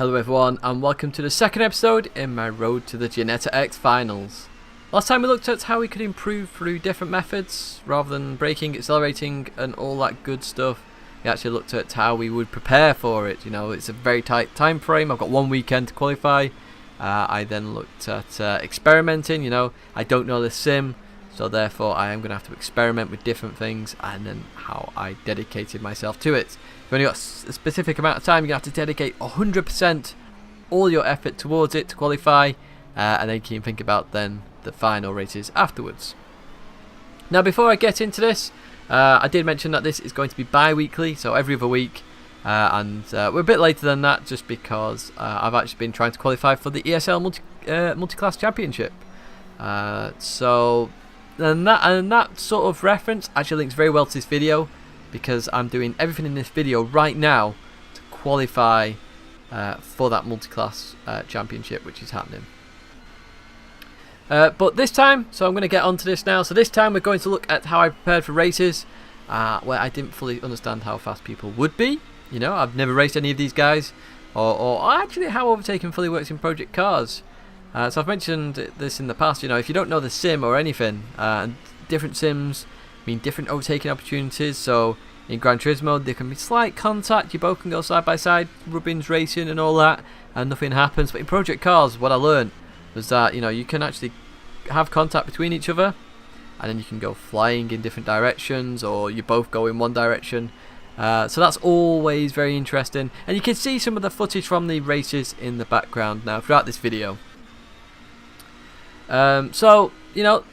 Hello everyone and welcome to the second episode in my road to the Ginetta X finals. Last time we looked at how we could improve through different methods rather than braking, accelerating and all that good stuff. We actually looked at how we would prepare for it. You know, it's a very tight time frame. I've got one weekend to qualify. I then looked at experimenting. You know, I don't know the sim, so therefore I am going to have to experiment with different things, and then how I dedicated myself to it. You've only got a specific amount of time. You have to dedicate 100% all your effort towards it to qualify, and then you can think about then the final races afterwards. Now, before I get into this, I did mention that this is going to be bi-weekly, so every other week, and we're a bit later than that just because I've actually been trying to qualify for the ESL multi-class championship. So that sort of reference actually links very well to this video, because I'm doing everything in this video right now to qualify for that multi-class championship which is happening. But this time, so I'm going to get onto this now. So this time we're going to look at how I prepared for races where I didn't fully understand how fast people would be. You know, I've never raced any of these guys, or actually how overtaking fully works in Project Cars. So I've mentioned this in the past. You know, if you don't know the sim or anything, different sims mean different overtaking opportunities. So in Gran Turismo there can be slight contact, you both can go side by side, rubbings racing and all that, and nothing happens. But in Project Cars, what I learned was that, you know, you can actually have contact between each other, and then you can go flying in different directions, or you both go in one direction. So that's always very interesting, and you can see some of the footage from the races in the background now throughout this video. So, you know,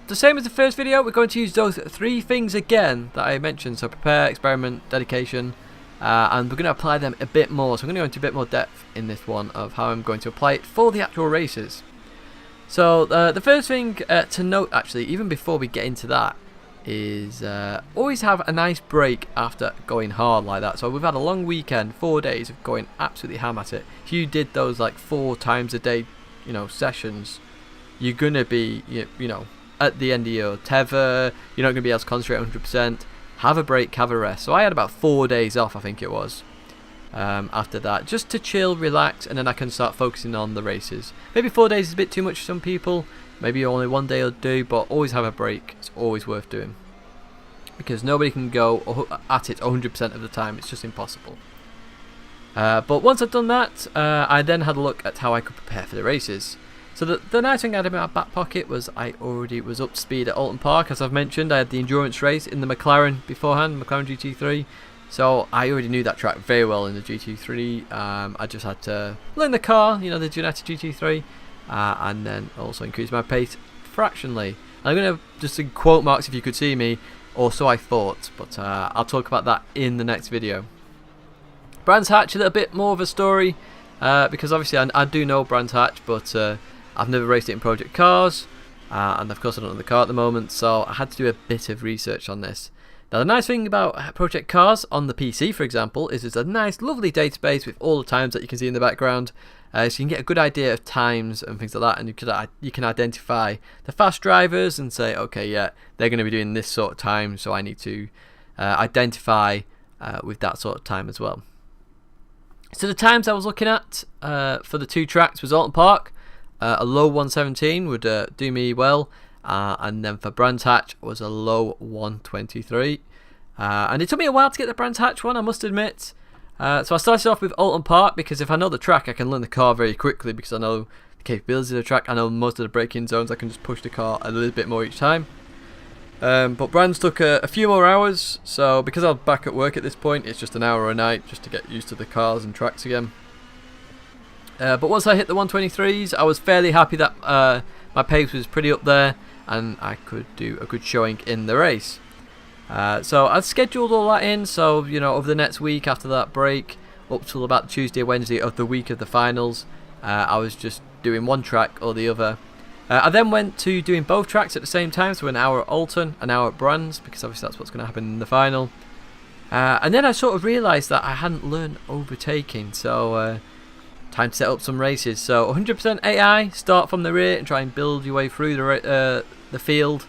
the same as the first video, we're going to use those three things again that I mentioned. So prepare, experiment, dedication, and we're going to apply them a bit more. So I'm going to go into a bit more depth in this one of how I'm going to apply it for the actual races. So the first thing to note, actually, even before we get into that, is always have a nice break after going hard like that. So we've had a long weekend, 4 days of going absolutely ham at it. If you did those like 4 times a day, you know, sessions, you're going to be, you know, at the end of your tether, you're not going to be able to concentrate 100%. Have a break, have a rest. So I had about 4 days off, I think it was, after that, just to chill, relax, and then I can start focusing on the races. Maybe 4 days is a bit too much for some people. Maybe only 1 day will do, but always have a break. It's always worth doing, because nobody can go at it 100% of the time. It's just impossible. But once I've done that, I then had a look at how I could prepare for the races. So the nice thing I had in my back pocket was I already was up to speed at Alton Park. As I've mentioned, I had the endurance race in the McLaren beforehand, McLaren GT3. So I already knew that track very well in the GT3. I just had to learn the car, you know, the Ginetta GT3, and then also increase my pace fractionally. I'm going to, just in quote marks if you could see me, or so I thought, but I'll talk about that in the next video. Brands Hatch, a little bit more of a story, because obviously I do know Brands Hatch, but I've never raced it in Project Cars, and of course I don't know the car at the moment, so I had to do a bit of research on this. Now the nice thing about Project Cars on the PC, for example, is there's a nice lovely database with all the times that you can see in the background, so you can get a good idea of times and things like that, and you can identify the fast drivers and say, okay, yeah, they're going to be doing this sort of time, so I need to identify with that sort of time as well. So the times I was looking at for the 2 tracks was Alton Park. A low 117 would do me well, and then for Brands Hatch was a low 123, and it took me a while to get the Brands Hatch one, I must admit. So I started off with Alton Park, because if I know the track I can learn the car very quickly, because I know the capabilities of the track, I know most of the braking zones, I can just push the car a little bit more each time. But Brands took a few more hours, so because I was back at work at this point, it's just an hour a night just to get used to the cars and tracks again. But once I hit the 123s, I was fairly happy that my pace was pretty up there and I could do a good showing in the race. So I scheduled all that in, so, you know, over the next week after that break, up till about Tuesday, Wednesday of the week of the finals, I was just doing one track or the other. I then went to doing both tracks at the same time, so an hour at Alton, an hour at Brands, because obviously that's what's going to happen in the final. And then I sort of realised that I hadn't learned overtaking, so time to set up some races. So 100% AI, start from the rear and try and build your way through the field.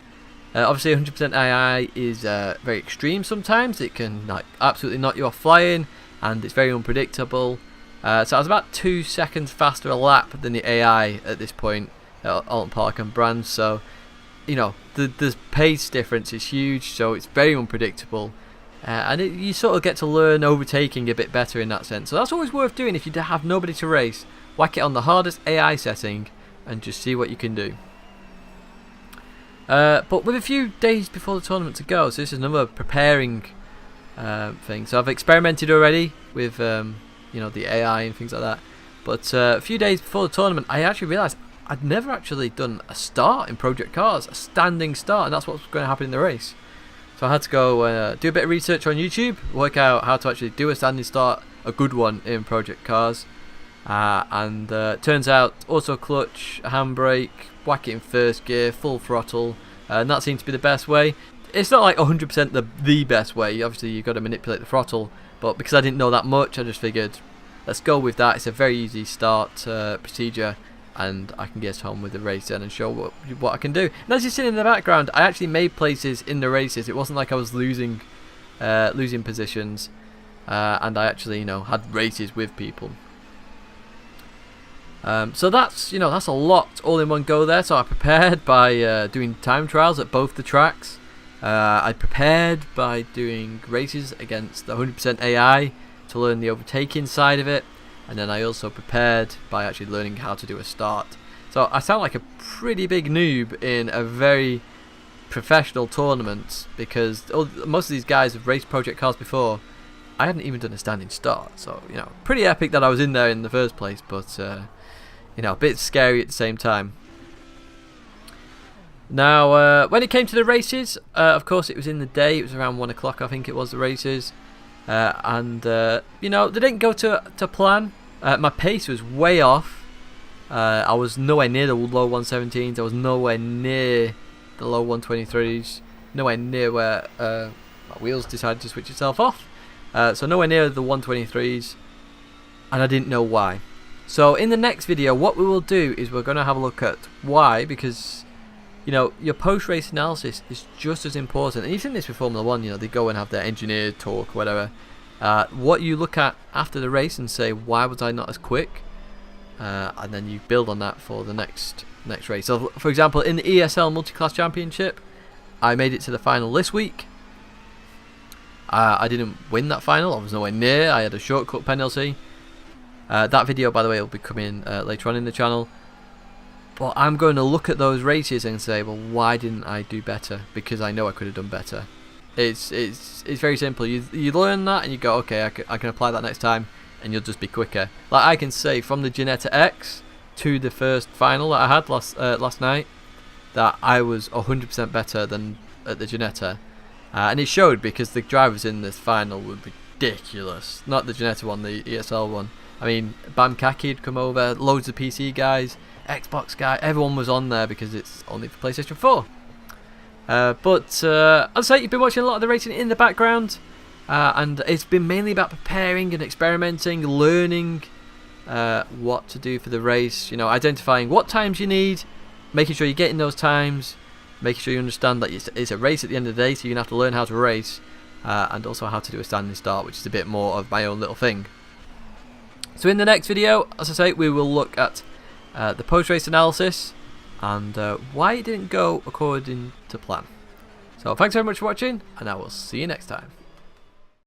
Obviously 100% AI is very extreme sometimes. It can like absolutely knock you off flying, and it's very unpredictable. So I was about 2 seconds faster a lap than the AI at this point at Alton Park and Brands. So, you know, the pace difference is huge, so it's very unpredictable. And you sort of get to learn overtaking a bit better in that sense. So that's always worth doing if you have nobody to race. Whack it on the hardest AI setting and just see what you can do. But with a few days before the tournament to go, so this is another preparing thing. So I've experimented already with you know, the AI and things like that. But a few days before the tournament, I actually realised I'd never actually done a start in Project Cars, a standing start, and that's what's going to happen in the race. So I had to go do a bit of research on YouTube, work out how to actually do a standing start, a good one in Project Cars. And turns out auto clutch, handbrake, whack it in first gear, full throttle, and that seems to be the best way. It's not like 100% the best way. Obviously you've got to manipulate the throttle, but because I didn't know that much, I just figured let's go with that. It's a very easy start procedure, and I can get on with the race then and show what I can do. And as you see in the background, I actually made places in the races. It wasn't like I was losing positions, and I actually, you know, had races with people. So that's, you know, that's a lot all in one go there. So I prepared by doing time trials at both the tracks. I prepared by doing races against the 100% AI to learn the overtaking side of it, and then I also prepared by actually learning how to do a start. So I sound like a pretty big noob in a very professional tournament, because most of these guys have raced Project Cars before. I hadn't even done a standing start, so, you know, pretty epic that I was in there in the first place, but you know, a bit scary at the same time. Now, when it came to the races, of course it was in the day. It was around 1 o'clock, I think it was, the races. And you know, they didn't go to plan. My pace was way off. I was nowhere near the low 117s. I was nowhere near the low 123s. Nowhere near where my wheels decided to switch itself off. So nowhere near the 123s. And I didn't know why. So in the next video, what we will do is we're going to have a look at why, because, you know, your post-race analysis is just as important. And you've seen this with Formula 1, you know, they go and have their engineer talk, whatever. What you look at after the race and say, why was I not as quick? And then you build on that for the next race. So, for example, in the ESL Multi-Class Championship, I made it to the final this week. I didn't win that final. I was nowhere near. I had a shortcut penalty. That video, by the way, will be coming later on in the channel. But I'm going to look at those races and say, well, why didn't I do better? Because I know I could have done better. It's very simple. You learn that and you go, okay, I can apply that next time, and you'll just be quicker. Like I can say from the Ginetta X to the first final that I had last night, that I was 100% better than at the Ginetta. And it showed, because the drivers in this final were ridiculous. Not the Ginetta one, the ESL one. I mean, Bam Kaki had come over, loads of PC guys, Xbox guy, everyone was on there because it's only for PlayStation 4. But as I say, you've been watching a lot of the racing in the background, and it's been mainly about preparing and experimenting, learning what to do for the race, you know, identifying what times you need, making sure you're getting those times, making sure you understand that it's a race at the end of the day, so you're going to have to learn how to race, and also how to do a standing start, which is a bit more of my own little thing. So in the next video, as I say, we will look at the post-race analysis and why it didn't go according to plan. So thanks very much for watching, and I will see you next time.